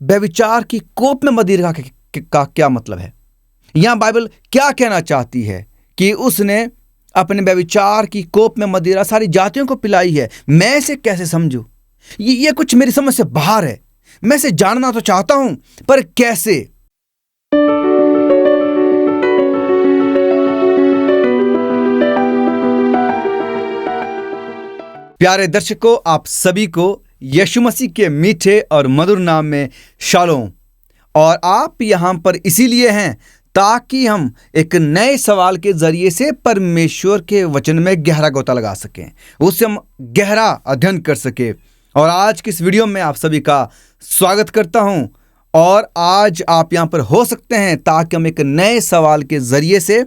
व्यभिचार की कोप में मदिरा का क्या मतलब है? यहाँ बाइबल क्या कहना चाहती है कि उसने अपने व्यभिचार की कोप में मदिरा सारी जातियों को पिलाई है। मैं इसे कैसे समझूं? ये कुछ मेरी समझ से बाहर है। मैं इसे जानना तो चाहता हूं, पर कैसे? प्यारे दर्शकों, आप सभी को यीशु मसीह के मीठे और मधुर नाम में शालोम। और आप यहाँ पर इसीलिए हैं ताकि हम एक नए सवाल के जरिए से परमेश्वर के वचन में गहरा गोता लगा सकें, उससे हम गहरा अध्ययन कर सकें। और आज की इस वीडियो में आप सभी का स्वागत करता हूं। और आज आप यहाँ पर हो सकते हैं ताकि हम एक नए सवाल के जरिए से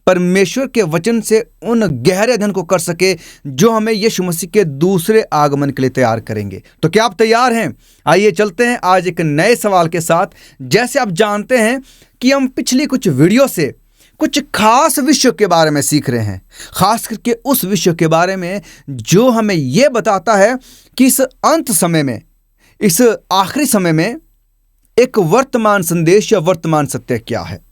परमेश्वर के वचन से उन गहरे अध्ययन को कर सके जो हमें यीशु मसीह के दूसरे आगमन के लिए तैयार करेंगे। तो क्या आप तैयार हैं? आइए चलते हैं आज एक नए सवाल के साथ। जैसे आप जानते हैं कि हम पिछली कुछ वीडियो से कुछ खास विषयों के बारे में सीख रहे हैं, खास करके उस विषय के बारे में जो हमें यह बताता है कि इस अंत समय में, इस आखिरी समय में एक वर्तमान संदेश या वर्तमान सत्य क्या है।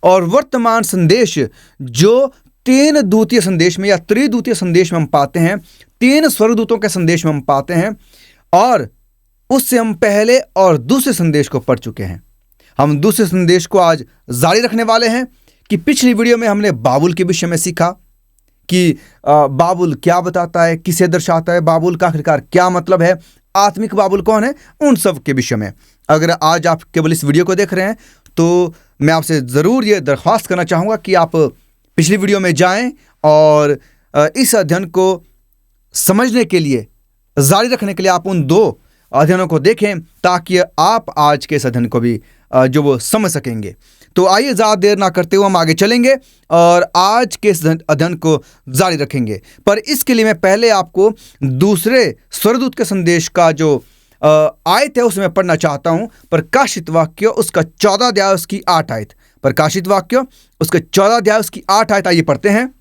और वर्तमान संदेश जो 3 दूतीय संदेश में या त्रिदूतीय संदेश में हम पाते हैं, 3 स्वर्गदूतों के संदेश में हम पाते हैं, और उससे हम पहले और दूसरे संदेश को पढ़ चुके हैं। हम दूसरे संदेश को आज जारी रखने वाले हैं कि पिछली वीडियो में हमने बाबुल के विषय में सीखा कि बाबुल क्या बताता है, किसे दर्शाता है, बाबुल का आखिरकार क्या मतलब है, आत्मिक बाबुल कौन है, उन सब के विषय में। अगर आज आप केवल इस वीडियो को देख रहे हैं तो मैं आपसे ज़रूर ये दरख्वास्त करना चाहूँगा कि आप पिछली वीडियो में जाएं और इस अध्ययन को समझने के लिए, जारी रखने के लिए आप उन 2 अध्ययनों को देखें ताकि आप आज के इस अध्ययन को भी जो वो समझ सकेंगे। तो आइए ज़्यादा देर ना करते हुए हम आगे चलेंगे और आज के इस अध्ययन को जारी रखेंगे। पर इसके लिए मैं पहले आपको दूसरे स्वर्गदूत के संदेश का जो आयत है उसमें पढ़ना चाहता हूं। प्रकाशित वाक्य उसका 14 अध्याय उसकी 8 आयत। प्रकाशित वाक्य उसका 14 अध्याय उसकी 8 आयत। आइए पढ़ते हैं।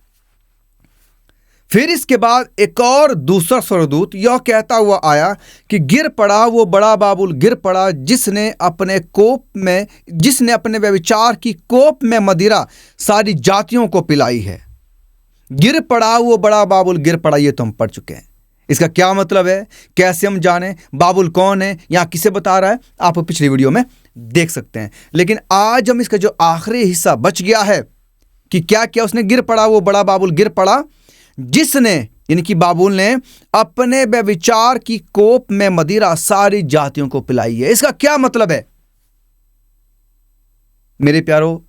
फिर इसके बाद एक और दूसरा स्वर्गदूत यह कहता हुआ आया कि गिर पड़ा वो बड़ा बाबुल, गिर पड़ा जिसने अपने व्यभिचार की कोप में मदिरा सारी जातियों को पिलाई है। गिर पड़ा वो बड़ा बाबुल, गिर पड़ा, ये तो हम पढ़ चुके हैं। इसका क्या मतलब है, कैसे हम जाने, बाबुल कौन है, यहाँ किसे बता रहा है, आप पिछली वीडियो में देख सकते हैं। लेकिन आज हम इसका जो आखिरी हिस्सा बच गया है कि क्या क्या उसने, गिर पड़ा वो बड़ा बाबुल, गिर पड़ा जिसने, यानी कि बाबुल ने अपने व्यभिचार की कोप में मदिरा सारी जातियों को पिलाई है। इसका क्या मतलब है? मेरे प्यारो,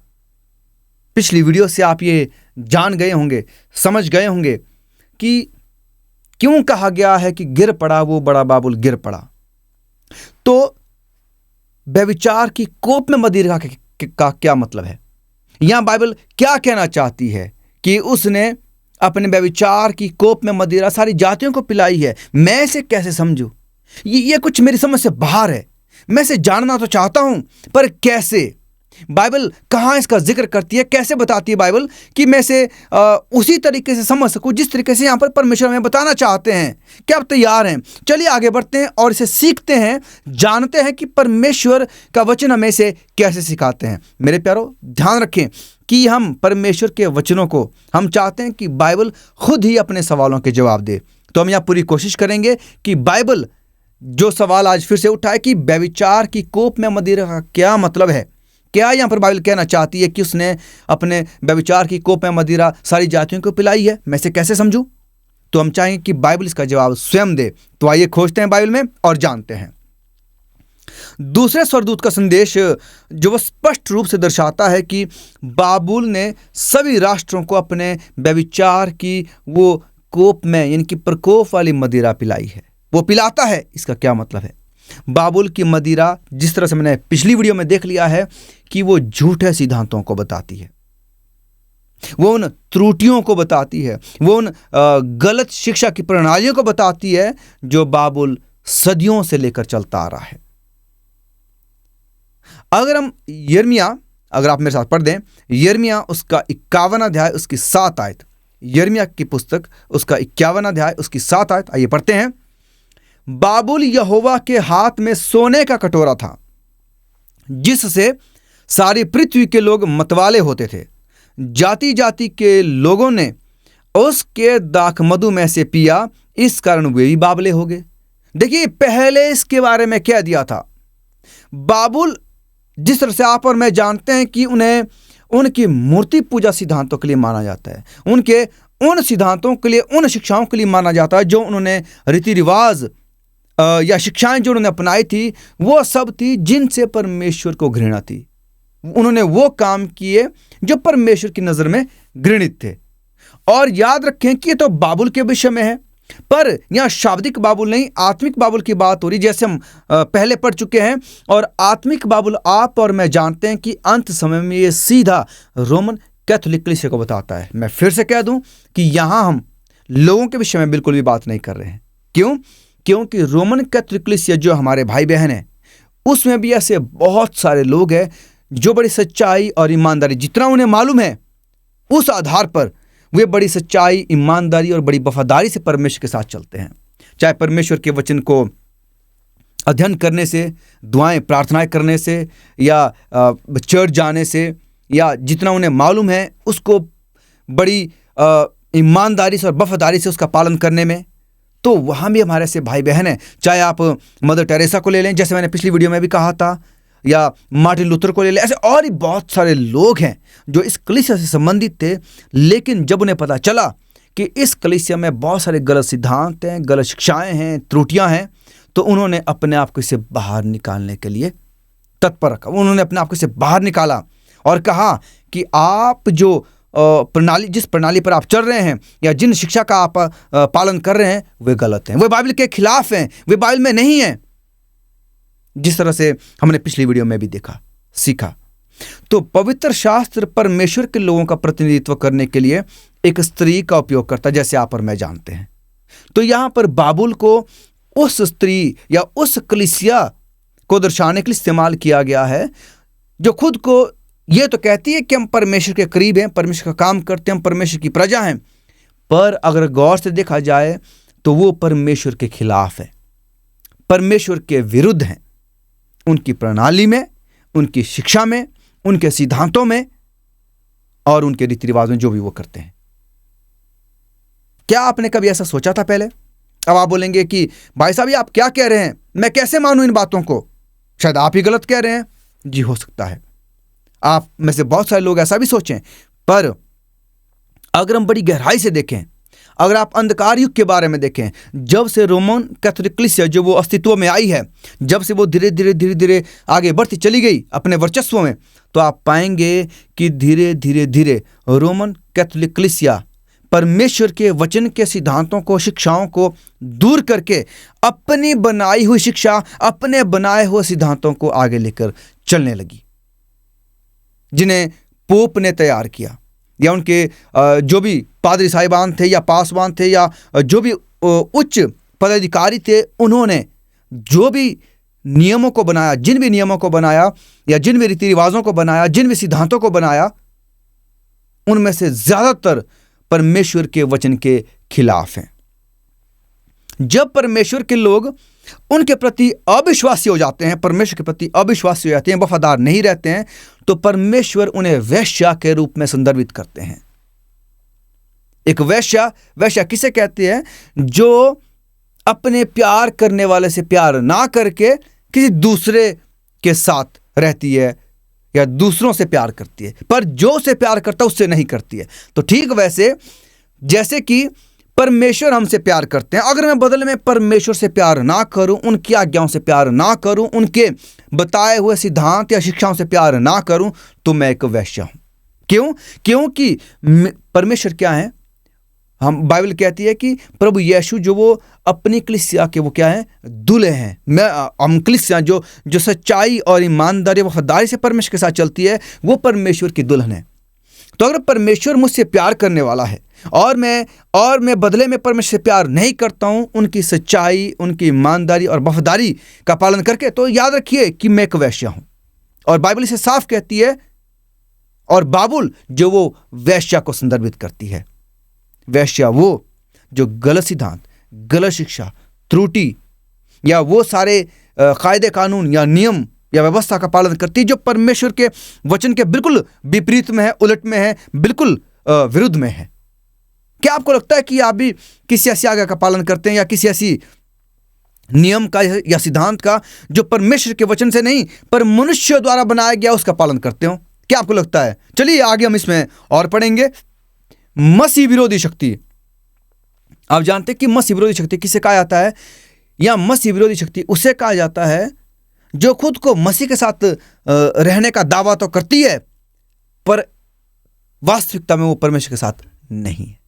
पिछली वीडियो से आप ये जान गए होंगे, समझ गए होंगे कि क्यों कहा गया है कि गिर पड़ा वो बड़ा बाबुल, गिर पड़ा। तो व्यभिचार की कोप में मदिरा का क्या मतलब है? यहां बाइबल क्या कहना चाहती है कि उसने अपने व्यभिचार की कोप में मदिरा सारी जातियों को पिलाई है। मैं इसे कैसे समझूं? ये कुछ मेरी समझ से बाहर है। मैं इसे जानना तो चाहता हूं, पर कैसे? बाइबल कहाँ इसका जिक्र करती है, कैसे बताती है बाइबल कि मैं इसे उसी तरीके से समझ सकूं जिस तरीके से यहाँ पर परमेश्वर हमें बताना चाहते हैं। क्या आप तैयार हैं? चलिए आगे बढ़ते हैं और इसे सीखते हैं, जानते हैं कि परमेश्वर का वचन हमें इसे कैसे सिखाते हैं। मेरे प्यारो, ध्यान रखें कि हम परमेश्वर के वचनों को, हम चाहते हैं कि बाइबल खुद ही अपने सवालों के जवाब दे। तो हम यहाँ पूरी कोशिश करेंगे कि बाइबल जो सवाल आज फिर से उठाए कि व्यभिचार की कोप में मदिरा का क्या मतलब है। क्या यहाँ पर बाइबल कहना चाहती है कि उसने अपने व्यभिचार की कोप में मदिरा सारी जातियों को पिलाई है? मैं इसे कैसे समझूं? तो हम चाहेंगे कि बाइबल इसका जवाब स्वयं दे। तो आइए खोजते हैं बाइबल में और जानते हैं। दूसरे स्वर्गदूत का संदेश जो वो स्पष्ट रूप से दर्शाता है कि बाबुल ने सभी राष्ट्रों को अपने व्यभिचार की वो कोप में, यानी कि प्रकोप वाली मदिरा पिलाई है। वो पिलाता है, इसका क्या मतलब है? बाबुल की मदिरा, जिस तरह से मैंने पिछली वीडियो में देख लिया है कि वो झूठे सिद्धांतों को बताती है, वो उन त्रुटियों को बताती है, वो उन गलत शिक्षा की प्रणालियों को बताती है जो बाबुल सदियों से लेकर चलता आ रहा है। अगर हम यिर्मयाह, अगर आप मेरे साथ पढ़ दें, यिर्मयाह उसका 51 अध्याय उसकी 7 आयत, यिर्मयाह की पुस्तक उसका 51 अध्याय उसकी 7 आयत, आइए पढ़ते हैं। बाबुल यहोवा के हाथ में सोने का कटोरा था, जिससे सारी पृथ्वी के लोग मतवाले होते थे। जाति जाति के लोगों ने उसके दाखमधु में से पिया, इस कारण वे भी बाबले हो गए। देखिए, पहले इसके बारे में कह दिया था। बाबुल, जिस तरह से आप और मैं जानते हैं कि उन्हें उनकी मूर्ति पूजा सिद्धांतों के लिए माना जाता है, उनके उन सिद्धांतों के लिए, उन शिक्षाओं के लिए माना जाता है जो उन्होंने रीति रिवाज या शिक्षाएं जो उन्होंने अपनाई थी, वो सब थी जिनसे परमेश्वर को घृणा थी। उन्होंने वो काम किए जो परमेश्वर की नजर में घृणित थे। और याद रखें कि ये तो बाबुल के विषय में है, पर यहां शाब्दिक बाबुल नहीं, आत्मिक बाबुल की बात हो रही, जैसे हम पहले पढ़ चुके हैं। और आत्मिक बाबुल आप और मैं जानते हैं कि अंत समय में ये सीधा रोमन कैथोलिक कलीसिया को बताता है। मैं फिर से कह दूं कि यहां हम लोगों के विषय में बिल्कुल भी बात नहीं कर रहे हैं। क्यों? क्योंकि रोमन कैथोलिक कलीसिया जो हमारे भाई बहन हैं, उसमें भी ऐसे बहुत सारे लोग हैं जो बड़ी सच्चाई और ईमानदारी, जितना उन्हें मालूम है उस आधार पर वे बड़ी सच्चाई, ईमानदारी और बड़ी वफादारी से परमेश्वर के साथ चलते हैं। चाहे परमेश्वर के वचन को अध्ययन करने से, दुआएं प्रार्थनाएं करने से, या चर्च जाने से, या जितना उन्हें मालूम है उसको बड़ी ईमानदारी से और वफादारी से उसका पालन करने में, तो वहाँ भी हमारे से भाई बहन हैं। चाहे आप मदर टेरेसा को ले लें, जैसे मैंने पिछली वीडियो में भी कहा था, या मार्टिन लूथर को ले लें, ऐसे और ही बहुत सारे लोग हैं जो इस कलीसिया से संबंधित थे। लेकिन जब उन्हें पता चला कि इस कलीसिया में बहुत सारे गलत सिद्धांत हैं, गलत शिक्षाएं हैं, त्रुटियां हैं, तो उन्होंने अपने आप को इससे बाहर निकालने के लिए तत्पर रखा। उन्होंने अपने आप को इससे बाहर निकाला और कहा कि आप जो प्रणाली, जिस प्रणाली पर आप चल रहे हैं या जिन शिक्षा का आप पालन कर रहे हैं, वे गलत हैं, वे बाइबल के खिलाफ हैं, वे बाइबल में नहीं हैं। जिस तरह से हमने पिछली वीडियो में भी देखा, सीखा। तो पवित्र शास्त्र परमेश्वर के लोगों का प्रतिनिधित्व करने के लिए एक स्त्री का उपयोग करता है, जैसे आप और मैं जानते हैं। तो यहां पर बाबुल को उस स्त्री या उस कलीसिया को दर्शाने के लिए इस्तेमाल किया गया है जो खुद को ये तो कहती है कि हम परमेश्वर के करीब हैं, परमेश्वर का काम करते हैं, हम परमेश्वर की प्रजा हैं, पर अगर गौर से देखा जाए तो वो परमेश्वर के खिलाफ है, परमेश्वर के विरुद्ध हैं, उनकी प्रणाली में, उनकी शिक्षा में, उनके सिद्धांतों में और उनके रीति रिवाज में, जो भी वो करते हैं। क्या आपने कभी ऐसा सोचा था पहले? अब आप बोलेंगे कि भाई साहब ये आप क्या कह रहे हैं, मैं कैसे मानूं इन बातों को, शायद आप ही गलत कह रहे हैं। जी, हो सकता है आप में से बहुत सारे लोग ऐसा भी सोचें, पर अगर हम बड़ी गहराई से देखें, अगर आप अंधकार युग के बारे में देखें, जब से रोमन कैथोलिक कलीसिया जो वो अस्तित्व में आई है, जब से वो धीरे धीरे आगे बढ़ती चली गई अपने वर्चस्व में, तो आप पाएंगे कि धीरे धीरे रोमन कैथोलिक कलीसिया परमेश्वर के वचन के सिद्धांतों को, शिक्षाओं को दूर करके अपनी बनाई हुई शिक्षा, अपने बनाए हुए सिद्धांतों को आगे लेकर चलने लगी, जिन्हें पोप ने तैयार किया, या उनके जो भी पादरी साहिबान थे या पासवान थे या जो भी उच्च पदाधिकारी थे, उन्होंने जो भी नियमों को बनाया, जिन भी नियमों को बनाया या जिन भी रीति रिवाजों को बनाया, जिन भी सिद्धांतों को बनाया, उनमें से ज्यादातर परमेश्वर के वचन के खिलाफ हैं। जब परमेश्वर के लोग उनके प्रति अविश्वासी हो जाते हैं, परमेश्वर के प्रति अविश्वासी हो जाते हैं, वफादार नहीं रहते हैं, तो परमेश्वर उन्हें वेश्या के रूप में संदर्भित करते हैं। एक वेश्या किसे कहते हैं? जो अपने प्यार करने वाले से प्यार ना करके किसी दूसरे के साथ रहती है या दूसरों से प्यार करती है, पर जो से प्यार करता है उससे नहीं करती है। तो ठीक वैसे जैसे कि परमेश्वर हमसे प्यार करते हैं, अगर मैं बदले में परमेश्वर से प्यार ना करूं, उनकी आज्ञाओं से प्यार ना करूं, उनके बताए हुए सिद्धांत या शिक्षाओं से प्यार ना करूं, तो मैं एक वेश्या हूं। क्यों? क्योंकि परमेश्वर क्या है? हम बाइबल कहती है कि प्रभु यीशु जो वो अपनी कलीसिया के वो क्या है? दूल्हे हैं। हम कलीसिया जो सच्चाई और ईमानदारी वफादारी से परमेश्वर के साथ चलती है, वो परमेश्वर की दुल्हन है। तो अगर परमेश्वर मुझसे प्यार करने वाला है और मैं बदले में परमेश्वर से प्यार नहीं करता हूं, उनकी सच्चाई, उनकी ईमानदारी और वफादारी का पालन करके, तो याद रखिए कि मैं एक वेश्या हूं। और बाइबल इसे साफ कहती है। और बाबुल जो वो वेश्या को संदर्भित करती है। वेश्या वो जो गलत सिद्धांत, गलत शिक्षा, त्रुटि या वो सारे कायदे कानून या नियम या व्यवस्था का पालन करती है जो परमेश्वर के वचन के बिल्कुल विपरीत में है, उलट में है, बिल्कुल विरुद्ध में है? क्या आपको लगता है कि आप भी किसी ऐसी आज्ञा का पालन करते हैं या किसी ऐसी नियम का या सिद्धांत का जो परमेश्वर के वचन से नहीं पर मनुष्य द्वारा बनाया गया उसका पालन करते हो? क्या आपको लगता है? चलिए आगे हम इसमें और पढ़ेंगे। मसीह विरोधी शक्ति। आप जानते हैं कि मसीह विरोधी शक्ति किसे कहा जाता है? या मसीह विरोधी शक्ति उसे कहा जाता है जो खुद को मसीह के साथ रहने का दावा तो करती है पर वास्तविकता में वो परमेश्वर के साथ नहीं है।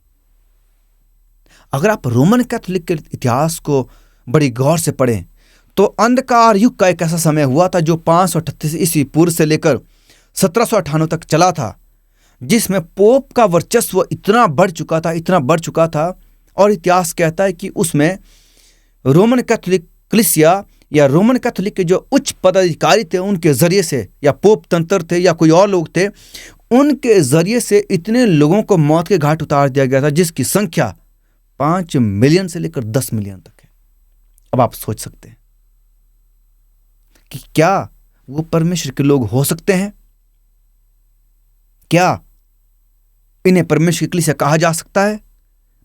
अगर आप रोमन कैथोलिक के इतिहास को बड़ी गौर से पढ़ें तो अंधकार युग का एक ऐसा समय हुआ था जो 538 ईस्वी पूर्व से लेकर 1798 तक चला था, जिसमें पोप का वर्चस्व इतना बढ़ चुका था और इतिहास कहता है कि उसमें रोमन कैथोलिक कलीसिया या रोमन कैथोलिक के जो उच्च पदाधिकारी थे उनके जरिए से, या पोप तंत्र थे या कोई और लोग थे, उनके जरिए से इतने लोगों को मौत के घाट उतार दिया गया था जिसकी संख्या 5 मिलियन से लेकर 10 मिलियन तक है। अब आप सोच सकते हैं कि क्या वो परमेश्वर के लोग हो सकते हैं? क्या इन्हें परमेश्वर की कलीसिया कहा जा सकता है?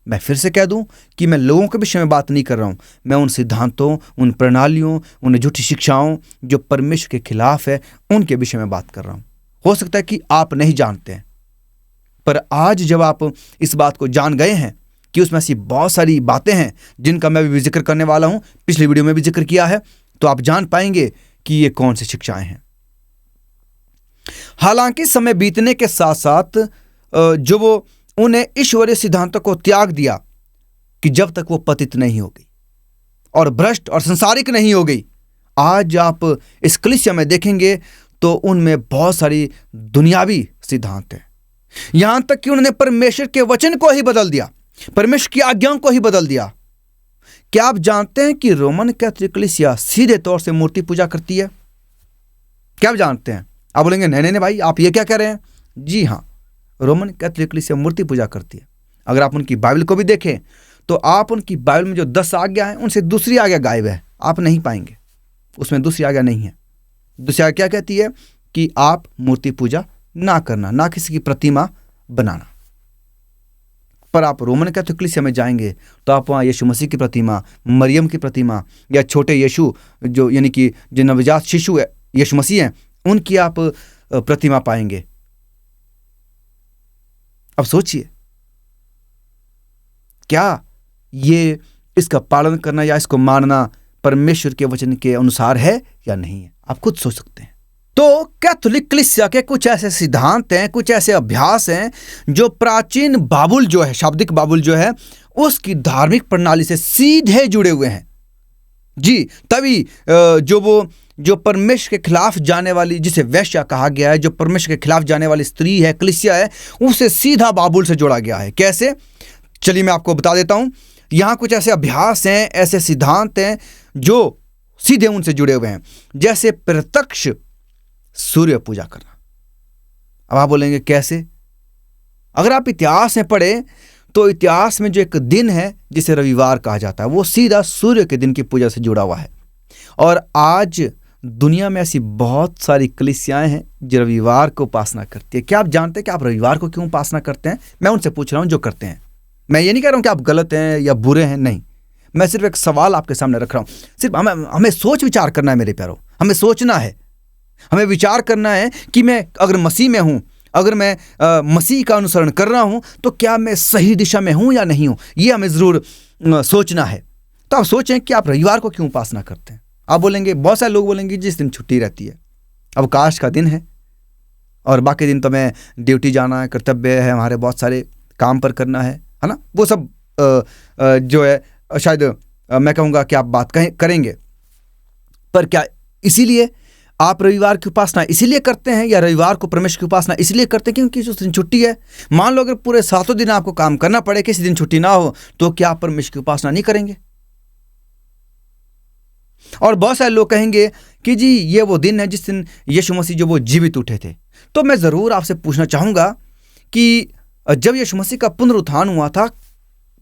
मैं फिर से कह दूं कि मैं लोगों के विषय में बात नहीं कर रहा हूं, मैं उन सिद्धांतों, उन प्रणालियों, उन झूठी शिक्षाओं जो परमेश्वर के खिलाफ है उनके विषय में बात कर रहा हूं। हो सकता है कि आप नहीं जानते हैं, पर आज जब आप इस बात को जान गए हैं कि उसमें ऐसी बहुत सारी बातें हैं जिनका मैं भी जिक्र करने वाला हूं, पिछली वीडियो में भी जिक्र किया है, तो आप जान पाएंगे कि ये कौन सी शिक्षाएं हैं। हालांकि समय बीतने के साथ साथ जो वो उन्हें ईश्वरीय सिद्धांतों को त्याग दिया कि जब तक वो पतित नहीं हो गई और भ्रष्ट और संसारिक नहीं हो गई। आज आप इस कलीसिया में देखेंगे तो उनमें बहुत सारी दुनियावी सिद्धांत हैं, यहां तक कि उन्होंने परमेश्वर के वचन को ही बदल दिया, परमेश्वर की आज्ञाओं को ही बदल दिया। क्या आप जानते हैं कि रोमन कैथोलिक कलीसिया सीधे तौर से मूर्ति पूजा करती है? क्या आप जानते हैं? आप बोलेंगे नहीं नहीं भाई, आप ये क्या कह रहे हैं? जी हाँ, रोमन कैथोलिक कलीसिया मूर्ति पूजा करती है। अगर आप उनकी बाइबल को भी देखें तो आप उनकी बाइबल में जो 10 आज्ञा हैं उनसे दूसरी आज्ञा गायब है, आप नहीं पाएंगे, उसमें दूसरी आज्ञा नहीं है। दूसरी आज्ञा क्या कहती है? कि आप मूर्ति पूजा ना करना, ना किसी की प्रतिमा बनाना। पर आप रोमन कैथोलिक कलीसिया में जाएंगे तो आप वहाँ यीशु मसीह की प्रतिमा, मरियम की प्रतिमा या छोटे यीशु जो यानी कि जो नवजात शिशु है यीशु मसीह हैं उनकी आप प्रतिमा पाएंगे। अब सोचिए, क्या ये इसका पालन करना या इसको मानना परमेश्वर के वचन के अनुसार है या नहीं है? आप खुद सोच सकते हैं। तो कैथोलिक कलीसिया के कुछ ऐसे सिद्धांत हैं, कुछ ऐसे अभ्यास हैं जो प्राचीन बाबुल जो है, शाब्दिक बाबुल जो है, उसकी धार्मिक प्रणाली से सीधे जुड़े हुए हैं। जी, तभी जो परमेश्वर के खिलाफ जाने वाली, जिसे वैश्या कहा गया है, जो परमेश्वर के खिलाफ जाने वाली स्त्री है, कलीसिया है, उसे सीधा बाबुल से जोड़ा गया है। कैसे? चलिए मैं आपको बता देता हूं। यहां कुछ ऐसे अभ्यास हैं, ऐसे सिद्धांत हैं जो सीधे उनसे जुड़े हुए हैं, जैसे प्रत्यक्ष सूर्य पूजा करना। अब आप बोलेंगे कैसे? अगर आप इतिहास में पढ़ें तो इतिहास में जो एक दिन है जिसे रविवार कहा जाता है, वो सीधा सूर्य के दिन की पूजा से जुड़ा हुआ है। और आज दुनिया में ऐसी बहुत सारी कलीसियाएं हैं जो रविवार को उपासना करती है। क्या आप जानते हैं कि आप रविवार को क्यों उपासना करते हैं? मैं उनसे पूछ रहा हूं जो करते हैं। मैं ये नहीं कह रहा हूं कि आप गलत हैं या बुरे हैं, नहीं, मैं सिर्फ एक सवाल आपके सामने रख रहा हूं। सिर्फ हमें सोच विचार करना है मेरे प्यारों, हमें सोचना है, हमें विचार करना है कि मैं अगर मसीह में हूं, अगर मैं मसीह का अनुसरण कर रहा हूं तो क्या मैं सही दिशा में हूं या नहीं हूं, ये हमें जरूर सोचना है। तो आप सोचें कि आप रविवार को क्यों उपासना करते हैं। आप बोलेंगे, बहुत सारे लोग बोलेंगे जिस दिन छुट्टी रहती है, अवकाश का दिन है, और बाकी दिन तो मैं ड्यूटी जाना है, कर्तव्य है, हमारे बहुत सारे काम पर करना है ना, वो सब जो है शायद मैं कहूँगा कि आप बात करेंगे। पर क्या इसीलिए आप रविवार की उपासना इसीलिए करते हैं, या रविवार को परमेश्वर की उपासना इसलिए करते हैं क्योंकि उस दिन छुट्टी है? मान लो अगर पूरे 7 दिन आपको काम करना पड़े, किसी दिन छुट्टी ना हो, तो क्या आप परमेश्वर की उपासना नहीं करेंगे? और बहुत सारे लोग कहेंगे कि जी ये वो दिन है जिस दिन यीशु मसीह जो वो जीवित उठे थे। तो मैं जरूर आपसे पूछना चाहूंगा कि जब यीशु मसीह का पुनरुत्थान हुआ था,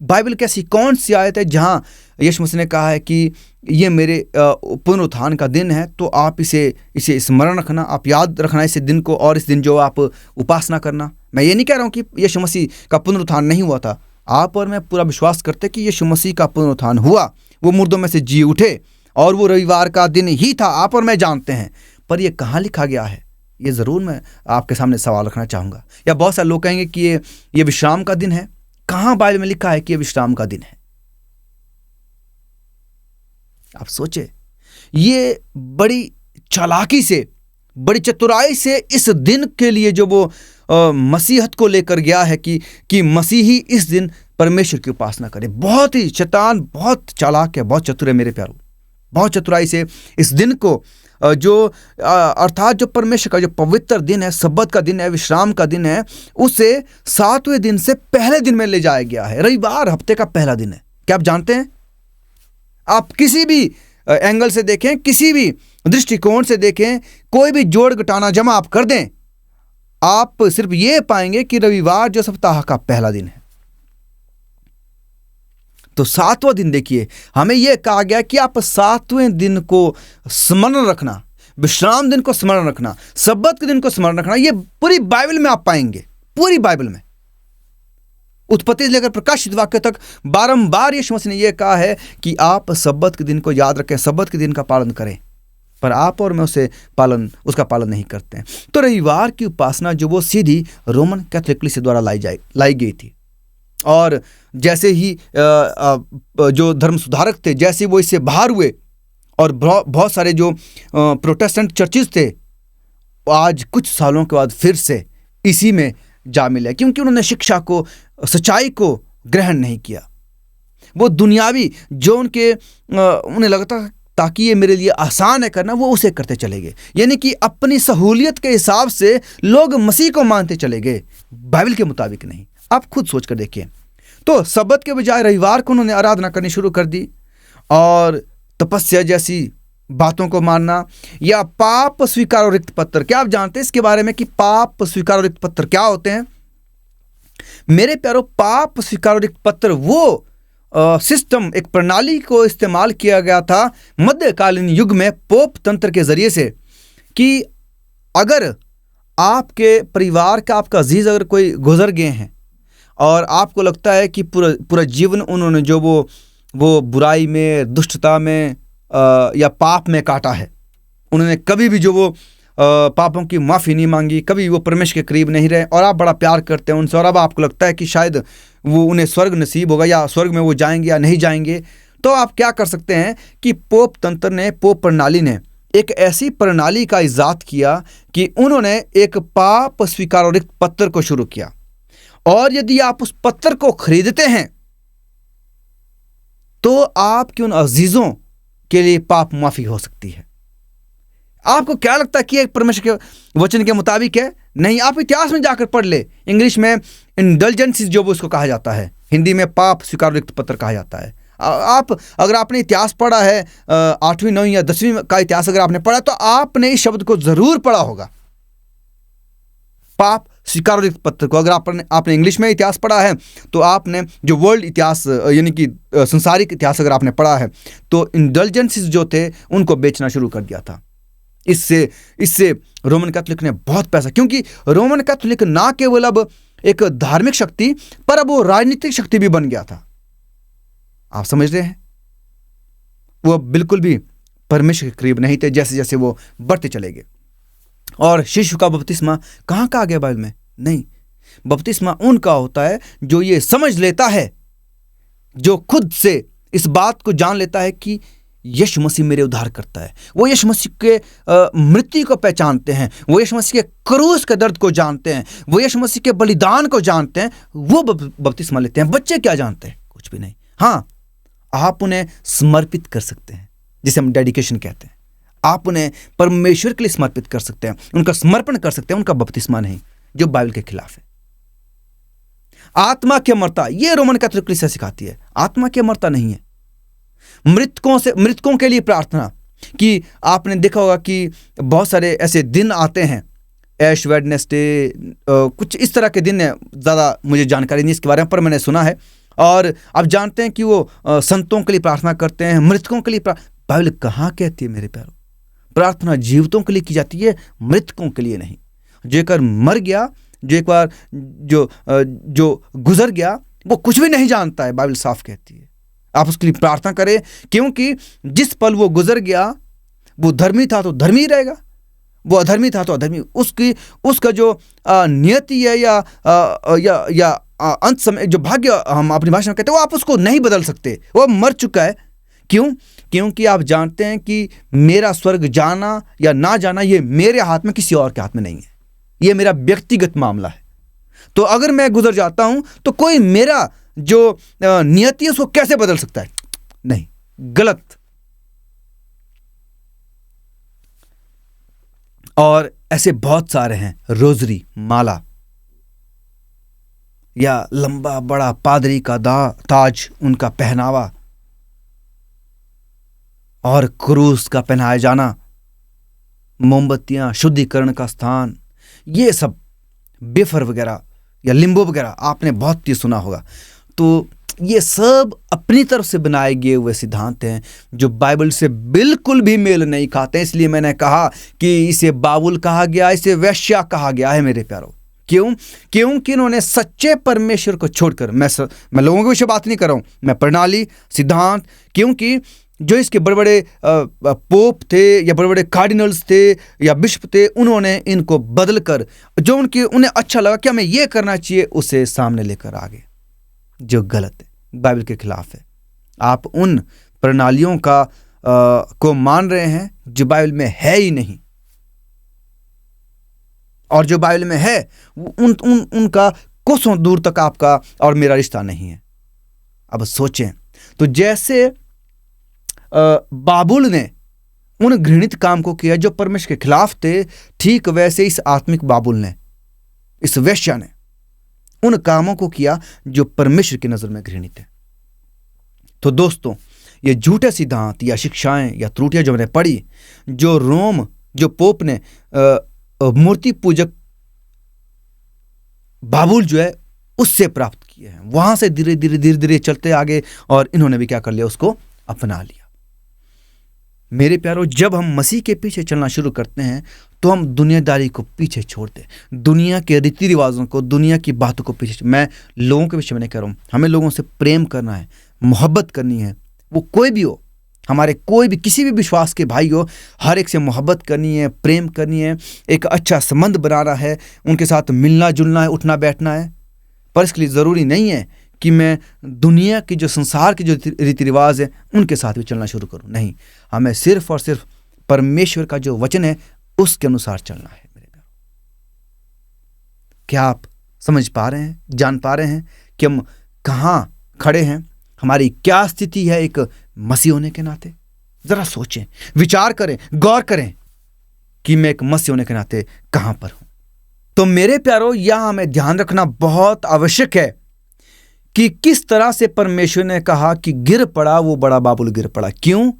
बाइबल की ऐसी कौन सी आयत है जहाँ यीशु मसीह ने कहा है कि ये मेरे पुनरुत्थान का दिन है, तो आप इसे स्मरण रखना, आप याद रखना इस दिन को, और इस दिन जो आप उपासना करना। मैं ये नहीं कह रहा हूँ कि यीशु मसीह का पुनरुत्थान नहीं हुआ था। आप और मैं पूरा विश्वास करते कि यीशु मसीह का पुनरुत्थान हुआ, वो मुर्दों में से जी उठे, और वो रविवार का दिन ही था, आप और मैं जानते हैं। पर ये कहाँ लिखा गया है, ये ज़रूर मैं आपके सामने सवाल रखना चाहूँगा। या बहुत सारे लोग कहेंगे कि ये विश्राम का दिन है। कहाँ बाइबल में लिखा है कि ये विश्राम का दिन है? आप सोचे, ये बड़ी चालाकी से, बड़ी चतुराई से इस दिन के लिए जो वो मसीहत को लेकर गया है कि मसीही इस दिन परमेश्वर की उपासना करे। बहुत ही शैतान बहुत चालाक है, बहुत चतुर है मेरे प्यारों। बहुत चतुराई से इस दिन को अर्थात जो परमेश्वर का जो पवित्र दिन है, सब्बत का दिन है, विश्राम का दिन है, उसे 7वें दिन से पहले दिन में ले जाया गया है। रविवार हफ्ते का पहला दिन है। क्या आप जानते हैं? आप किसी भी एंगल से देखें, किसी भी दृष्टिकोण से देखें, कोई भी जोड़ घटाना जमा आप कर दें, आप सिर्फ ये पाएंगे कि रविवार जो सप्ताह का पहला दिन है। तो 7वां दिन देखिए, हमें यह कहा गया कि आप 7वें दिन को स्मरण रखना, विश्राम दिन को स्मरण रखना, सब्बत के दिन को स्मरण रखना। ये पूरी बाइबल में आप पाएंगे, पूरी बाइबल में, उत्पत्ति से लेकर प्रकाशित वाक्य तक बारंबार यीशु मसीह ने यह कहा है कि आप सब्बत के दिन को याद रखें, सब्बत के दिन का पालन करें। पर आप और मैं उसका पालन नहीं करते हैं। तो रविवार की उपासना जो वो सीधी रोमन कैथोलिक कलीसिया द्वारा लाई गई थी, और जैसे ही जो धर्म सुधारक थे, जैसे वो इससे बाहर हुए, और बहुत सारे जो प्रोटेस्टेंट चर्चेस थे, आज कुछ सालों के बाद फिर से इसी में जा मिले, क्योंकि उन्होंने शिक्षा को, सच्चाई को ग्रहण नहीं किया। वो दुनियावी जो उन्हें लगता ताकि ये मेरे लिए आसान है करना, वो उसे करते चले गए। यानी कि अपनी सहूलियत के हिसाब से लोग मसीह को मानते चले गए, बाइबल के मुताबिक नहीं। आप खुद सोच कर देखिए। तो सब्बत के बजाय रविवार को उन्होंने आराधना करनी शुरू कर दी, और तपस्या जैसी बातों को मानना, या पाप स्वीकार और रिक्त पत्र। क्या आप जानते हैं इसके बारे में कि पाप स्वीकार और रिक्त पत्र क्या होते हैं? मेरे प्यारो, पाप स्वीकार और रिक्त पत्र वो सिस्टम, एक प्रणाली को इस्तेमाल किया गया था मध्यकालीन युग में पोप तंत्र के जरिए से, कि अगर आपके परिवार का, आपका अजीज अगर कोई गुजर गए हैं, और आपको लगता है कि पूरा जीवन उन्होंने जो वो बुराई में, दुष्टता में या पाप में काटा है, उन्होंने कभी भी जो वो पापों की माफ़ी नहीं मांगी, कभी वो परमेश्वर के करीब नहीं रहे, और आप बड़ा प्यार करते हैं उनसे, और अब आपको लगता है कि शायद वो उन्हें स्वर्ग नसीब होगा, या स्वर्ग में वो जाएंगे या नहीं जाएंगे, तो आप क्या कर सकते हैं कि पोप तंत्र ने, पोप प्रणाली ने एक ऐसी प्रणाली का इजाद किया कि उन्होंने एक पाप स्वीकार और रिक्त पत्र को शुरू किया, और यदि आप उस पत्र को खरीदते हैं तो आपके उन अजीजों के लिए पाप माफी हो सकती है। आपको क्या लगता है कि एक परमेश्वर के वचन के मुताबिक है? नहीं, आप इतिहास में जाकर पढ़ ले। इंग्लिश में इंडल्जेंसेस जो उसको कहा जाता है, हिंदी में पाप स्वीकार रिक्त पत्र कहा जाता है। आप अगर आपने इतिहास पढ़ा है, 8वीं 9वीं या 10वीं का इतिहास अगर आपने पढ़ा, तो आपने इस शब्द को जरूर पढ़ा होगा, पाप स्वीकार रिक्त पत्र को। अगर आपने इंग्लिश में इतिहास पढ़ा है, तो आपने जो वर्ल्ड इतिहास यानी कि संसारिक इतिहास अगर आपने पढ़ा है, तो इंडल्जेंसेस जो थे उनको बेचना शुरू कर दिया था। इससे रोमन कैथोलिक ने बहुत पैसा, क्योंकि रोमन कैथोलिक ना केवल अब एक धार्मिक शक्ति, पर अब वो राजनीतिक शक्ति भी बन गया था। आप समझ रहे हैं? वो बिल्कुल भी परमेश्वर के करीब नहीं थे, जैसे जैसे वो बढ़ते चले गए। और शिशु का बपतिस्मा कहाँ का आ गया बाइबल में? नहीं, बपतिस्मा उनका होता है जो ये समझ लेता है, जो खुद से इस बात को जान लेता है कि यीशु मसीह मेरे उद्धार करता है। वो यीशु मसीह के मृत्यु को पहचानते हैं, वो यीशु मसीह के क्रूस के दर्द को जानते हैं, वो यीशु मसीह के बलिदान को जानते हैं, वो बपतिस्मा लेते हैं। बच्चे क्या जानते हैं? कुछ भी नहीं। हाँ, आप उन्हें समर्पित कर सकते हैं, जिसे हम डेडिकेशन कहते हैं। आप उन्हें परमेश्वर के लिए समर्पित कर सकते हैं, उनका समर्पण कर सकते हैं, उनका बपतिस्मा नहीं, जो बाइबल के खिलाफ है। आत्मा की अमरता, ये रोमन कैथोलिक कलीसिया सिखाती है। आत्मा की अमरता नहीं है। मृतकों के लिए प्रार्थना, कि आपने देखा होगा कि बहुत सारे ऐसे दिन आते हैं, ऐश वेडनेसडे, कुछ इस तरह के दिन है, ज़्यादा मुझे जानकारी नहीं इसके बारे में, पर मैंने सुना है और आप जानते हैं कि वो संतों के लिए प्रार्थना करते हैं, मृतकों के लिए बाइबल कहाँ कहती है मेरे प्यारों, प्रार्थना जीवितों के लिए की जाती है, मृतकों के लिए नहीं। जो एक बार मर गया, जो एक बार जो गुजर गया, वो कुछ भी नहीं जानता है, बाइबल साफ कहती है। आप उसके लिए प्रार्थना करें, क्योंकि जिस पल वो गुजर गया, वो धर्मी था तो धर्मी रहेगा, वो अधर्मी था तो अधर्मी। उसका जो नियति है या अंत समय जो भाग्य हम अपनी भाषा में कहते हैं, वो आप उसको नहीं बदल सकते, वो मर चुका है। क्यों? क्योंकि आप जानते हैं कि मेरा स्वर्ग जाना या ना जाना ये मेरे हाथ में, किसी और के हाथ में नहीं है, ये मेरा व्यक्तिगत मामला है। तो अगर मैं गुजर जाता हूं तो कोई मेरा जो नियति है उसको कैसे बदल सकता है? नहीं, गलत। और ऐसे बहुत सारे हैं, रोजरी, माला या लंबा बड़ा पादरी का ताज, उनका पहनावा और क्रूस का पहनाया जाना, मोमबत्तियां, शुद्धिकरण का स्थान, ये सब बेफर वगैरह या लिम्बो वगैरह आपने बहुत ही सुना होगा। तो ये सब अपनी तरफ से बनाए गए हुए सिद्धांत हैं जो बाइबल से बिल्कुल भी मेल नहीं खाते। इसलिए मैंने कहा कि इसे बाबुल कहा गया, इसे वेश्या कहा गया है मेरे प्यारों। क्यों? क्योंकि इन्होंने सच्चे परमेश्वर को छोड़कर, मैं लोगों के विषय बात नहीं कर रहा हूं, मैं प्रणाली, सिद्धांत, क्योंकि जो इसके बड़े बड़े पोप थे या बड़े बड़े कार्डिनल्स थे या बिशप थे, उन्होंने इनको बदल कर जो उन्हें अच्छा लगा कि हमें ये करना चाहिए, उसे सामने लेकर आ गए, जो गलत है, बाइबल के खिलाफ है। आप उन प्रणालियों को मान रहे हैं जो बाइबल में है ही नहीं, और जो बाइबल में है उनका कोसों दूर तक आपका और मेरा रिश्ता नहीं है। अब सोचें, तो जैसे बाबुल ने उन घृणित काम को किया जो परमेश्वर के खिलाफ थे, ठीक वैसे इस आत्मिक बाबुल ने, इस वेश्या ने उन कामों को किया जो परमेश्वर की नजर में घृणित है। तो दोस्तों, ये झूठे सिद्धांत या शिक्षाएं या त्रुटियां जो मैंने पढ़ी, जो रोम, जो पोप ने मूर्ति पूजक बाबुल जो है उससे प्राप्त किए हैं, वहां से धीरे धीरे चलते आगे, और इन्होंने भी क्या कर लिया, उसको अपना लिया। मेरे प्यारों, जब हम मसीह के पीछे चलना शुरू करते हैं तो हम दुनियादारी को पीछे छोड़ते हैं, दुनिया के रीति रिवाजों को, दुनिया की बातों को पीछे। मैं लोगों के विषय में नहीं कह रहा हूँ, हमें लोगों से प्रेम करना है, मोहब्बत करनी है, वो कोई भी हो, हमारे कोई भी किसी भी विश्वास के भाई हो, हर एक से मोहब्बत करनी है, प्रेम करनी है, एक अच्छा संबंध बनाना है, उनके साथ मिलना जुलना है, उठना बैठना है। पर इसके लिए ज़रूरी नहीं है कि मैं दुनिया की जो संसार के जो रीति रिवाज है उनके साथ भी चलना शुरू करूं। नहीं, हमें सिर्फ और सिर्फ परमेश्वर का जो वचन है उसके अनुसार चलना है। मेरे प्यारों, क्या आप समझ पा रहे हैं, जान पा रहे हैं कि हम कहाँ खड़े हैं, हमारी क्या स्थिति है एक मसीह होने के नाते? जरा सोचें, विचार करें, गौर करें कि मैं एक मसीह होने के नाते कहां पर हूं। तो मेरे प्यारों, यहां हमें ध्यान रखना बहुत आवश्यक है कि किस तरह से परमेश्वर ने कहा कि गिर पड़ा वो बड़ा बाबुल गिर पड़ा। क्यों?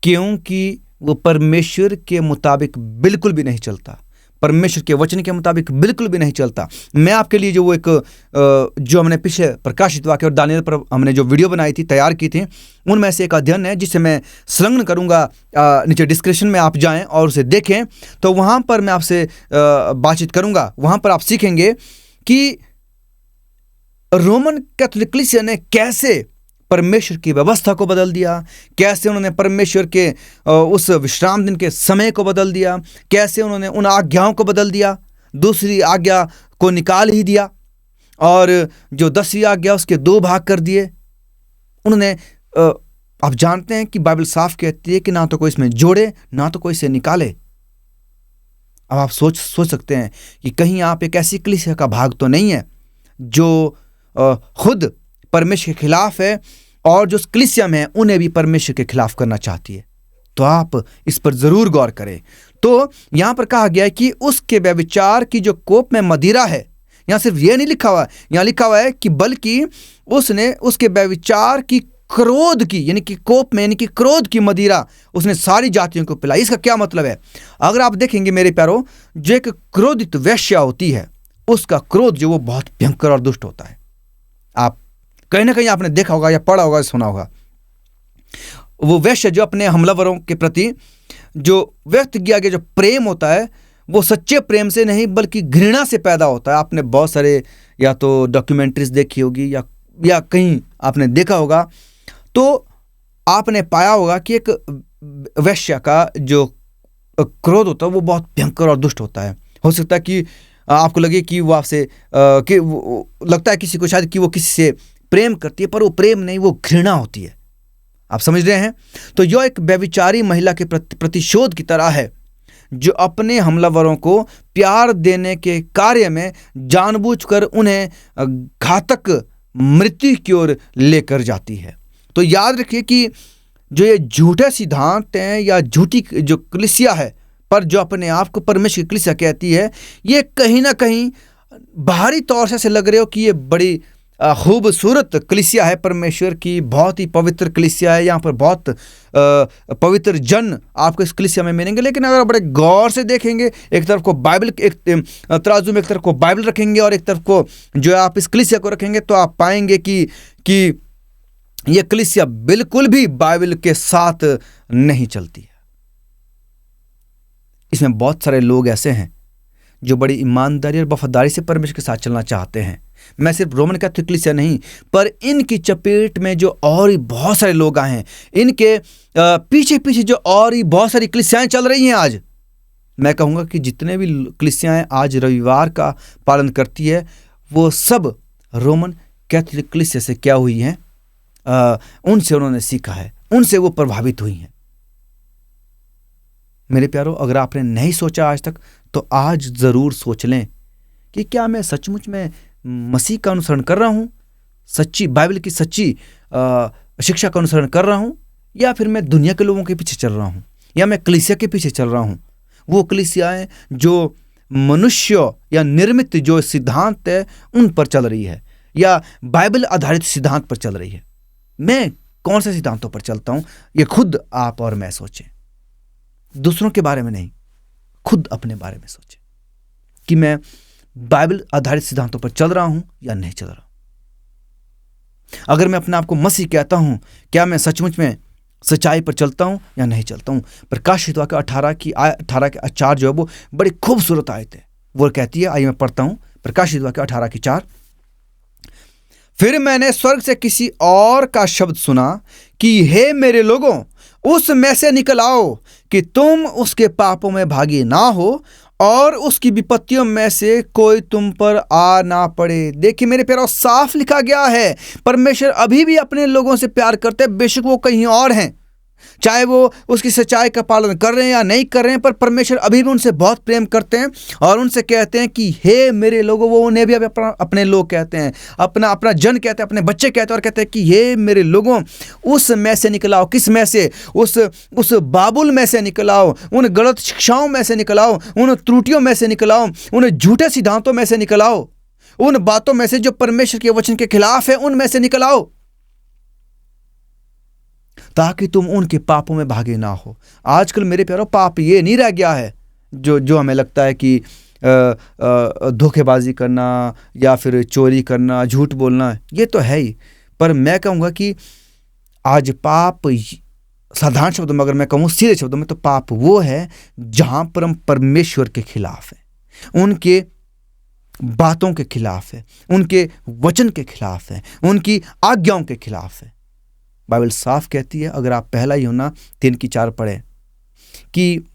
क्योंकि वो परमेश्वर के मुताबिक बिल्कुल भी नहीं चलता, परमेश्वर के वचन के मुताबिक बिल्कुल भी नहीं चलता। मैं आपके लिए जो हमने पिछले प्रकाशित वाक्य और दानियल पर हमने जो वीडियो बनाई थी, तैयार की थी, उनमें से एक अध्ययन है जिसे मैं संलग्न करूंगा, नीचे डिस्क्रिप्शन में आप जाएं और उसे देखें। तो वहां पर मैं आपसे बातचीत करूंगा, वहां पर आप सीखेंगे कि रोमन कैथोलिक कलीसिया ने कैसे परमेश्वर की व्यवस्था को बदल दिया, कैसे उन्होंने परमेश्वर के उस विश्राम दिन के समय को बदल दिया, कैसे उन्होंने उन आज्ञाओं को बदल दिया, दूसरी आज्ञा को निकाल ही दिया, और जो 10वीं आज्ञा उसके 2 भाग कर दिए उन्होंने। आप जानते हैं कि बाइबल साफ कहती है कि ना तो कोई इसमें जोड़े ना तो कोई इसे निकाले। अब आप सोच सकते हैं कि कहीं आप एक ऐसी कलीसिया का भाग तो नहीं है जो खुद परमेश्वर के खिलाफ है और जो कलीसिया में है उन्हें भी परमेश्वर के खिलाफ करना चाहती है। तो आप इस पर जरूर गौर करें। तो यहां पर कहा गया है कि उसके व्यभिचार की जो कोप में मदिरा है, यहां सिर्फ यह नहीं लिखा हुआ है, यहां लिखा हुआ है कि बल्कि उसने उसके व्यभिचार की क्रोध की, यानी कि कोप में, यानी कि क्रोध की मदिरा उसने सारी जातियों को पिलाई। इसका क्या मतलब है? अगर आप देखेंगे मेरे प्यारों, जो एक क्रोधित वेश्या होती है उसका क्रोध जो वो बहुत भयंकर और दुष्ट होता है। आप कहीं ना कहीं आपने देखा होगा या पढ़ा होगा, सुना होगा। वो वेश्या जो अपने हमलावरों के प्रति जो व्यक्त किया गया जो प्रेम होता है, वो सच्चे प्रेम से नहीं बल्कि घृणा से पैदा होता है। आपने बहुत सारे या तो डॉक्यूमेंट्रीज देखी होगी या कहीं आपने देखा होगा, तो आपने पाया होगा कि एक वेश्या का जो क्रोध होता है वो बहुत भयंकर और दुष्ट होता है। हो सकता है कि आपको लगे कि वो आपसे लगता है किसी को शायद कि वो किसी से प्रेम करती है, पर वो प्रेम नहीं, वो घृणा होती है। आप समझ रहे हैं? तो यह एक व्यभिचारी महिला के प्रतिशोध की तरह है, जो अपने हमलावरों को प्यार देने के कार्य में जानबूझकर उन्हें घातक मृत्यु की ओर लेकर जाती है। तो याद रखिए कि जो ये झूठे सिद्धांत हैं या झूठी जो कलीसिया है, पर जो अपने आप को परमेश्वर की कलीसिया कहती है, ये कहीं ना कहीं बाहरी तौर से ऐसे लग रहे हो कि ये बड़ी खूबसूरत कलीसिया है, परमेश्वर की बहुत ही पवित्र कलीसिया है, यहाँ पर बहुत पवित्र जन आपको इस कलीसिया में मिलेंगे। लेकिन अगर बड़े गौर से देखेंगे, एक तरफ को बाइबल, एक तराजू में एक तरफ को बाइबल रखेंगे और एक तरफ को जो आप इस कलीसिया को रखेंगे, तो आप पाएंगे कि यह कलीसिया बिल्कुल भी बाइबल के साथ नहीं चलती है। इसमें बहुत सारे लोग ऐसे हैं जो बड़ी ईमानदारी और वफादारी से परमेश्वर के साथ चलना चाहते हैं। मैं सिर्फ रोमन कैथोलिक कलीसिया नहीं, पर इनकी चपेट में जो और ही बहुत सारे लोग आए हैं, इनके पीछे पीछे जो और ही बहुत सारी कलीसियाएं चल रही हैं। आज मैं कहूँगा कि जितने भी कलीसियाएं आज रविवार का पालन करती है, वो सब रोमन कैथोलिक कलीसिया से क्या हुई हैं, उनसे उन्होंने सीखा है, उनसे वो प्रभावित हुई हैं। मेरे प्यारो, अगर आपने नहीं सोचा आज तक, तो आज ज़रूर सोच लें कि क्या मैं सचमुच में मसीह का अनुसरण कर रहा हूँ, सच्ची बाइबल की सच्ची शिक्षा का अनुसरण कर रहा हूँ, या फिर मैं दुनिया के लोगों के पीछे चल रहा हूँ, या मैं कलीसिया के पीछे चल रहा हूँ। वो कलीसियाएं जो मनुष्य या निर्मित जो सिद्धांत है उन पर चल रही है, या बाइबल आधारित सिद्धांत पर चल रही है। मैं कौन से सिद्धांतों पर चलता हूँ, ये खुद आप और मैं सोचें। दूसरों के बारे में नहीं, खुद अपने बारे में सोचें कि मैं बाइबल आधारित सिद्धांतों पर चल रहा हूं या नहीं चल रहा हूं। अगर मैं अपने आप को मसीह कहता हूं, क्या मैं सचमुच में सच्चाई पर चलता हूं या नहीं चलता हूं। प्रकाशित वाक्य 18 के 4 जो है वो बड़ी खूबसूरत आयत है। वो कहती है, आइए मैं पढ़ता हूं, प्रकाशित वाक्य 18 की 4। फिर मैंने स्वर्ग से किसी और का शब्द सुना कि हे मेरे लोगों, उस में से निकल आओ कि तुम उसके पापों में भागी ना हो और उसकी विपत्तियों में से कोई तुम पर आ ना पड़े। देखिए मेरे प्यारों, साफ लिखा गया है, परमेश्वर अभी भी अपने लोगों से प्यार करते हैं। बेशक वो कहीं और हैं, चाहे वो उसकी सच्चाई का पालन कर रहे हैं या नहीं कर रहे हैं, पर परमेश्वर अभी भी उनसे बहुत प्रेम करते हैं और उनसे कहते हैं कि हे मेरे लोगों। वो उन्हें भी अपने लोग कहते हैं, अपना जन कहते हैं, अपने बच्चे कहते हैं, और कहते हैं कि हे मेरे लोगों, उस में से निकल आओ। किस में से? उस बाबुल में से निकल आओ, उन गलत शिक्षाओं में से निकल आओ, उन त्रुटियों में से निकल आओ, उन झूठे सिद्धांतों में से निकल आओ, उन बातों में से जो परमेश्वर के वचन के खिलाफ है, उनमें से निकल आओ, ताकि तुम उनके पापों में भागे ना हो। आजकल मेरे प्यारों, पाप ये नहीं रह गया है जो हमें लगता है कि धोखेबाजी करना या फिर चोरी करना, झूठ बोलना, ये तो है ही। पर मैं कहूँगा कि आज पाप, साधारण शब्दों में अगर मैं कहूँ, सीधे शब्दों में, तो पाप वो है जहाँ पर हम परमेश्वर के खिलाफ है, उनके बातों के खिलाफ है, उनके वचन के खिलाफ है, उनकी आज्ञाओं के खिलाफ है। बाइबल साफ कहती है, अगर आप पहला यूहन्ना 3:4 पढ़ें, कि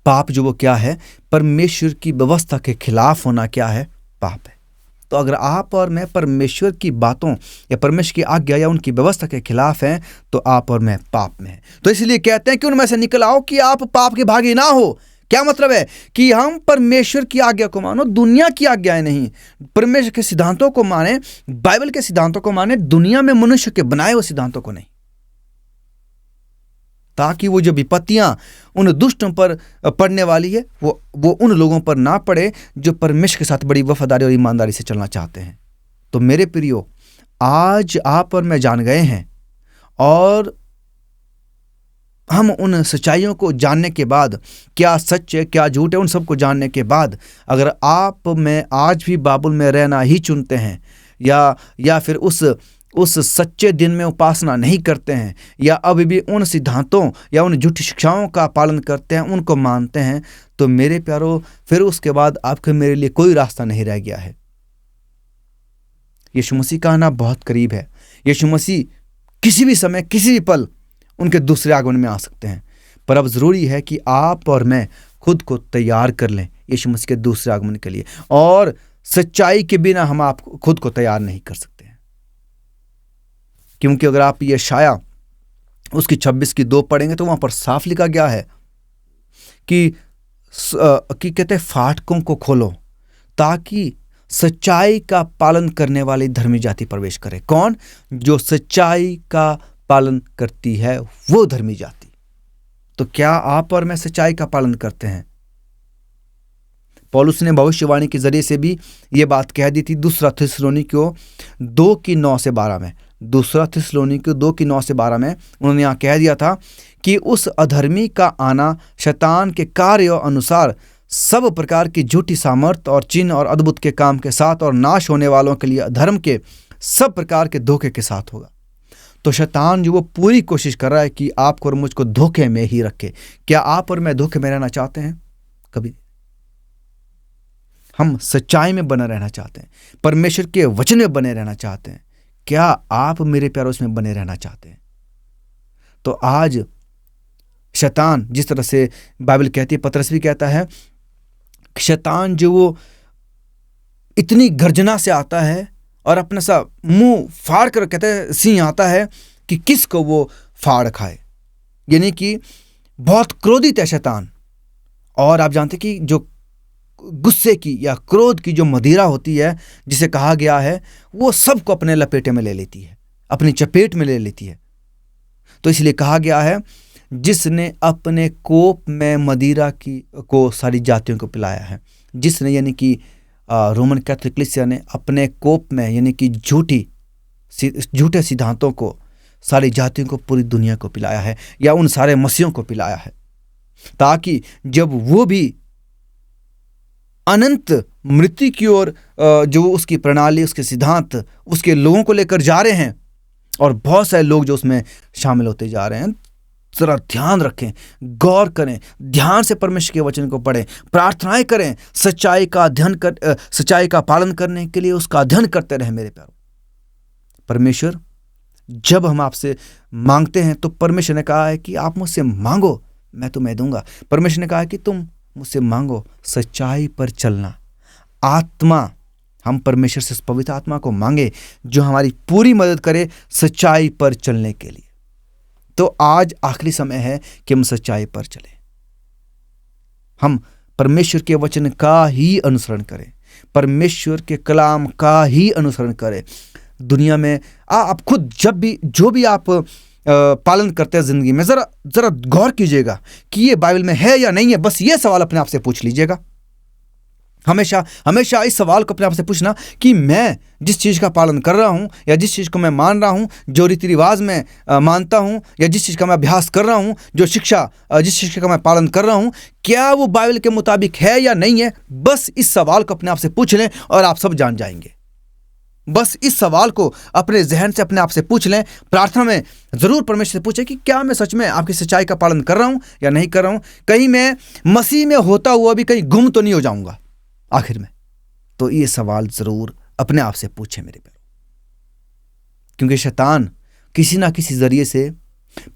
पाप जो वो क्या है, परमेश्वर की व्यवस्था के खिलाफ होना क्या है, पाप है। तो अगर आप और मैं परमेश्वर की बातों या परमेश्वर की आज्ञा या उनकी व्यवस्था के खिलाफ हैं, तो आप और मैं पाप में हैं। तो इसलिए कहते हैं कि उनमें से निकल आओ कि आप पाप के भागी ना हो। क्या मतलब है? कि हम परमेश्वर की आज्ञा को मानो, दुनिया की आज्ञाएं नहीं। परमेश्वर के सिद्धांतों को माने, बाइबल के सिद्धांतों को माने, दुनिया में मनुष्य के बनाए हुए सिद्धांतों को नहीं, ताकि वो जो विपत्तियां उन दुष्टों पर पड़ने वाली है, वो उन लोगों पर ना पड़े जो परमेश्वर के साथ बड़ी वफादारी और ईमानदारी से चलना चाहते हैं। तो मेरे प्रियो, आज आप और मैं जान गए हैं, और हम उन सच्चाइयों को जानने के बाद, क्या सच है क्या झूठ है, उन सबको जानने के बाद, अगर आप में आज भी बाबुल में रहना ही चुनते हैं, या फिर उस सच्चे दिन में उपासना नहीं करते हैं, या अभी भी उन सिद्धांतों या उन झूठी शिक्षाओं का पालन करते हैं, उनको मानते हैं, तो मेरे प्यारो फिर उसके बाद आपके मेरे लिए कोई रास्ता नहीं रह गया है। यीशु मसीह का आना बहुत करीब है। यीशु मसीह किसी भी समय, किसी भी पल उनके दूसरे आगमन में आ सकते हैं, पर अब ज़रूरी है कि आप और मैं खुद को तैयार कर लें यीशु मसीह के दूसरे आगमन के लिए, और सच्चाई के बिना हम आप खुद को तैयार नहीं कर सकते हैं। क्योंकि अगर आप यशाया उसकी 26:2 पढ़ेंगे तो वहां पर साफ लिखा गया है कि कहते हैं फाटकों को खोलो ताकि सच्चाई का पालन करने वाली धर्मी जाति प्रवेश करे। कौन? जो सच्चाई का पालन करती है वो धर्मी जाति। तो क्या आप और मैं सच्चाई का पालन करते हैं? पौलुस ने भविष्यवाणी के जरिए से भी ये बात कह दी थी। दूसरा थिस्सलुनीकियों 2:9-12 में, दूसरा थिस्सलुनीकियों 2:9-12 में उन्होंने यहाँ कह दिया था कि उस अधर्मी का आना शैतान के कार्यों अनुसार सब प्रकार की झूठी सामर्थ और चिन्ह और अद्भुत के काम के साथ और नाश होने वालों के लिए अधर्म के सब प्रकार के धोखे के साथ होगा। तो शैतान जो वो पूरी कोशिश कर रहा है कि आपको और मुझको धोखे में ही रखे। क्या आप और मैं धोखे में रहना चाहते हैं? कभी हम सच्चाई में बने रहना चाहते हैं, परमेश्वर के वचन में बने रहना चाहते हैं। क्या आप मेरे प्यारों में बने रहना चाहते हैं? तो आज शैतान जिस तरह से बाइबल कहती है, पतरस भी कहता है, शैतान जो वो इतनी गर्जना से आता है और अपना सा मुंह फाड़ कर, कहते हैं सिंह आता है कि किसको वो फाड़ खाए, यानी कि बहुत क्रोधित है शैतान। और आप जानते कि जो गुस्से की या क्रोध की जो मदिरा होती है, जिसे कहा गया है, वो सबको अपने लपेटे में ले लेती है, अपनी चपेट में ले लेती है। तो इसलिए कहा गया है, जिसने अपने कोप में मदिरा की को सारी जातियों को पिलाया है। जिसने, यानी कि रोमन कैथोलिक कलीसिया ने अपने कोप में, यानी कि झूठे सिद्धांतों को सारी जातियों को, पूरी दुनिया को पिलाया है, या उन सारे मसीहों को पिलाया है, ताकि जब वो भी अनंत मृत्यु की ओर जो उसकी प्रणाली, उसके सिद्धांत, उसके लोगों को लेकर जा रहे हैं, और बहुत सारे लोग जो उसमें शामिल होते जा रहे हैं, जरा ध्यान रखें, गौर करें, ध्यान से परमेश्वर के वचन को पढ़ें, प्रार्थनाएं करें, सच्चाई का अध्ययन कर, सच्चाई का पालन करने के लिए उसका अध्ययन करते रहें। मेरे प्यारों, परमेश्वर जब हम आपसे मांगते हैं तो परमेश्वर ने कहा है कि आप मुझसे मांगो मैं तुम्हें दूंगा। परमेश्वर ने कहा है कि तुम मुझसे मांगो सच्चाई पर चलना। आत्मा, हम परमेश्वर से पवित्र आत्मा को मांगे जो हमारी पूरी मदद करे सच्चाई पर चलने के लिए। तो आज आखिरी समय है कि हम सच्चाई पर चलें, हम परमेश्वर के वचन का ही अनुसरण करें, परमेश्वर के कलाम का ही अनुसरण करें। दुनिया में आप खुद जब भी जो भी आप पालन करते हैं जिंदगी में, जरा गौर कीजिएगा कि ये बाइबल में है या नहीं है। बस ये सवाल अपने आप से पूछ लीजिएगा। हमेशा हमेशा इस सवाल को अपने आप से पूछना कि मैं जिस चीज़ का पालन कर रहा हूँ, या जिस चीज़ को मैं मान रहा हूँ, जो रीति रिवाज में मानता हूँ, या जिस चीज़ का मैं अभ्यास कर रहा हूँ, जिस शिक्षा का मैं पालन कर रहा हूँ, क्या वो बाइबल के मुताबिक है या नहीं है। बस इस सवाल को अपने आप से पूछ लें और आप सब जान जाएंगे। बस इस सवाल को अपने जहन से अपने आप से पूछ लें। प्रार्थना में ज़रूर परमेश्वर से पूछें कि क्या मैं सच में आपकी सच्चाई का पालन कर रहा हूँ या नहीं कर रहा हूँ। कहीं मैं मसीह में होता हुआ भी कहीं गुम तो नहीं हो जाऊँगा आखिर में। तो ये सवाल ज़रूर अपने आप से पूछें मेरे प्यारे, क्योंकि शैतान किसी ना किसी ज़रिए से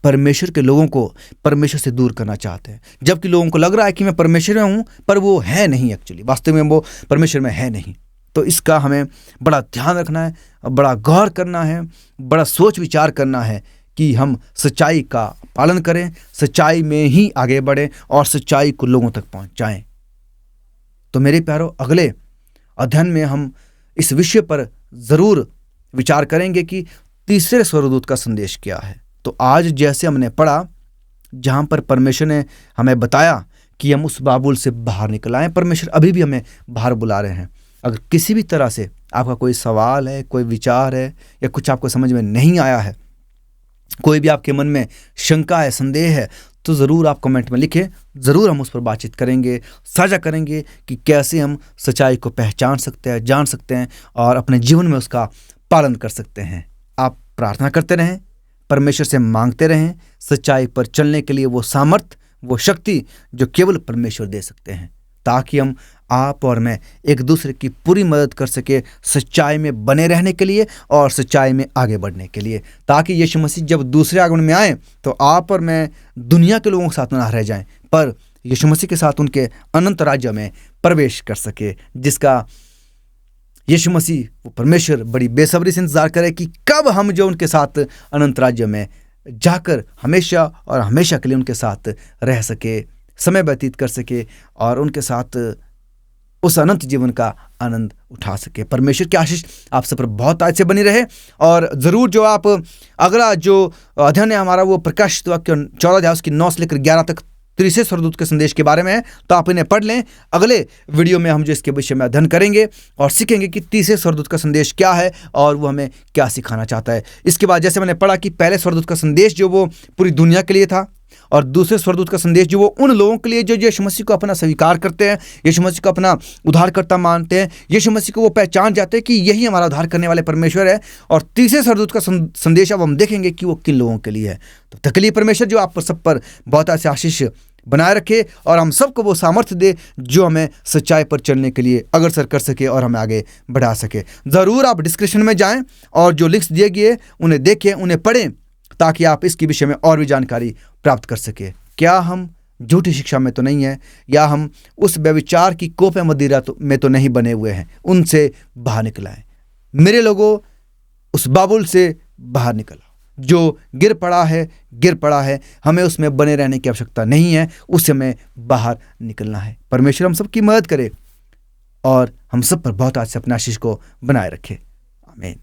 परमेश्वर के लोगों को परमेश्वर से दूर करना चाहते हैं। जबकि लोगों को लग रहा है कि मैं परमेश्वर में हूँ, पर वो है नहीं, एक्चुअली वास्तव में वो परमेश्वर में है नहीं। तो इसका हमें बड़ा ध्यान रखना है, बड़ा गौर करना है, बड़ा सोच विचार करना है कि हम सच्चाई का पालन करें, सच्चाई में ही आगे बढ़ें और सच्चाई को लोगों तक पहुंचाएं। तो मेरे प्यारों, अगले अध्ययन में हम इस विषय पर ज़रूर विचार करेंगे कि तीसरे स्वर्गदूत का संदेश क्या है। तो आज जैसे हमने पढ़ा, जहाँ पर परमेश्वर ने हमें बताया कि हम उस बाबुल से बाहर निकल आएँ, परमेश्वर अभी भी हमें बाहर बुला रहे हैं। अगर किसी भी तरह से आपका कोई सवाल है, कोई विचार है, या कुछ आपको समझ में नहीं आया है, कोई भी आपके मन में शंका है, संदेह है, तो ज़रूर आप कमेंट में लिखें, ज़रूर हम उस पर बातचीत करेंगे, साझा करेंगे कि कैसे हम सच्चाई को पहचान सकते हैं, जान सकते हैं और अपने जीवन में उसका पालन कर सकते हैं। आप प्रार्थना करते रहें, परमेश्वर से मांगते रहें सच्चाई पर चलने के लिए वो सामर्थ, वो शक्ति जो केवल परमेश्वर दे सकते हैं, ताकि हम, आप और मैं, एक दूसरे की पूरी मदद कर सके सच्चाई में बने रहने के लिए और सच्चाई में आगे बढ़ने के लिए, ताकि यीशु मसीह जब दूसरे आगमन में आए तो आप और मैं दुनिया के लोगों के साथ ना रह जाएं, पर यीशु मसीह के साथ उनके अनंत राज्य में प्रवेश कर सके, जिसका यीशु मसीह, वो परमेश्वर, बड़ी बेसब्री से इंतजार करे कि कब हम जो उनके साथ अनंत राज्य में जाकर हमेशा और हमेशा के लिए उनके साथ रह सके, समय व्यतीत कर सके और उनके साथ उस अनंत जीवन का आनंद उठा सके। परमेश्वर की आशीष आप सब पर बहुत आज से बनी रहे। और ज़रूर जो आप अगला जो अध्ययन है हमारा, वो प्रकाशित वाक्य 14 अध्याय उसकी 9 से लेकर 11 तक तीसरे स्वर्गदूत के संदेश के बारे में है, तो आप इन्हें पढ़ लें। अगले वीडियो में हम जो इसके विषय में अध्ययन करेंगे और सीखेंगे कि तीसरे स्वर्गदूत का संदेश क्या है और वो हमें क्या सिखाना चाहता है। इसके बाद जैसे मैंने पढ़ा कि पहले स्वर्गदूत का संदेश जो वो पूरी दुनिया के लिए था, और दूसरे स्वर्गदूत का संदेश जो वो उन लोगों के लिए जो यीशु मसीह को अपना स्वीकार करते हैं, यीशु मसीह को अपना उद्धारकर्ता मानते हैं, यीशु मसीह को वो पहचान जाते हैं कि यही हमारा उद्धार करने वाले परमेश्वर है। और तीसरे स्वर्गदूत का संदेश अब हम देखेंगे कि वो किन लोगों के लिए है। तब तक के लिए परमेश्वर जो आप सब पर बहुत ऐसे आशीष बनाए रखे और हम सबको वो सामर्थ्य दे जो हमें सच्चाई पर चलने के लिए अग्रसर कर सके और हमें आगे बढ़ा सके। ज़रूर आप डिस्क्रिप्शन में जाएं और जो लिंक्स दिए गए उन्हें देखें, उन्हें पढ़ें, ताकि आप इसके विषय में और भी जानकारी प्राप्त कर सके। क्या हम झूठी शिक्षा में तो नहीं है, या हम उस व्यभिचार की कोप मदिरा में तो नहीं बने हुए हैं? उनसे बाहर निकल आए मेरे लोगों, उस बाबुल से बाहर निकल आओ। जो गिर पड़ा है, हमें उसमें बने रहने की आवश्यकता नहीं है, उससे हमें बाहर निकलना है। परमेश्वर हम सबकी मदद करे और हम सब पर बहुत आज से अपना आशीष को बनाए रखे। आमीन।